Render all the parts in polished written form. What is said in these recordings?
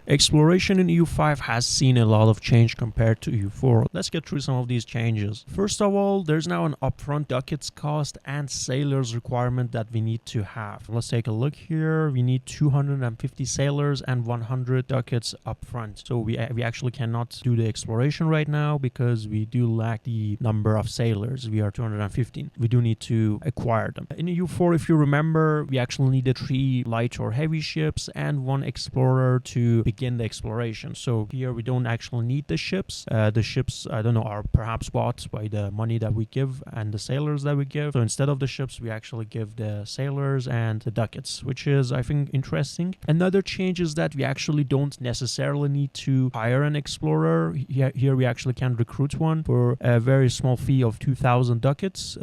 Exploration in EU5 has seen a lot of change compared to EU4. Let's get through some of these changes. First of all, there's now an upfront ducats cost and sailors requirement that we need to have. Let's take a look here. We need 250 sailors and 100 ducats upfront. So we actually cannot do the exploration right now because we do lack the number of sailors. We are 215. We do need to acquire them. In EU4, if you remember, we actually needed 3 light or heavy ships and 1 explorer to begin the exploration. So here we don't actually need the ships. The ships, I don't know, are perhaps bought by the money that we give and the sailors that we give. So instead of the ships, we actually give the sailors and the ducats, which is, I think, interesting. Another change is that we actually don't necessarily need to hire an explorer. Here we actually can recruit one for a very small fee of 2,000 ducats,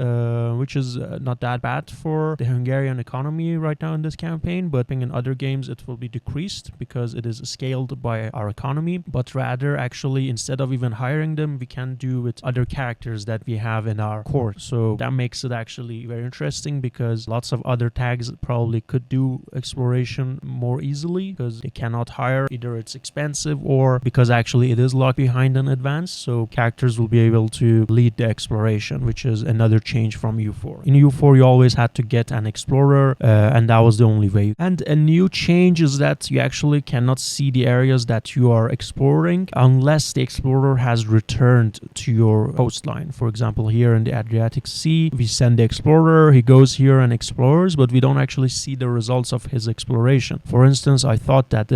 which is not that bad for the Hungarian economy right now in this campaign. But I think in other games it will be decreased because it is scaled by our economy. But rather, actually, instead of even hiring them, we can do with other characters that we have in our court. So that makes it actually very interesting because lots of other tags probably could do exploration more easily because they cannot hire. Either it's expensive or because actually it is locked behind in advance. So characters will be able to lead the exploration, which is another change from EU4. In EU4, you always had to get an explorer and that was the only way. And a new change is that you actually cannot see the areas that you are exploring unless the explorer has returned to your coastline. For example, here in the Adriatic Sea, we send the explorer, he goes here and explores, but we don't actually see the results of his exploration. For instance, I thought that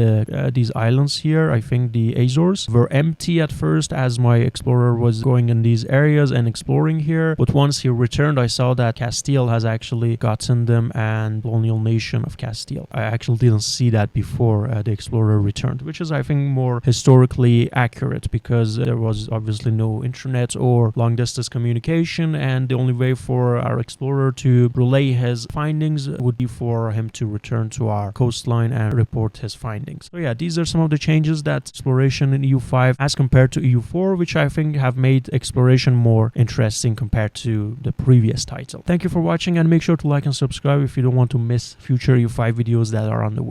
these islands here, I think the Azores, were empty at first as my explorer was going in these areas and exploring here. But once he returned, I saw that Castile has actually gotten them and colonial nation of Castile. I actually didn't see that before the explorer returned, which is, I think, more historically accurate because there was obviously no internet or long distance communication, and the only way for our explorer to relay his findings would be for him to return to our coastline and report his findings. So yeah, these are some of the changes that exploration in EU5 as compared to EU4, which I think have made exploration more interesting compared to the previous title. Thank you for watching, and make sure to like and subscribe if you don't want to miss future EU5 videos that are on the way.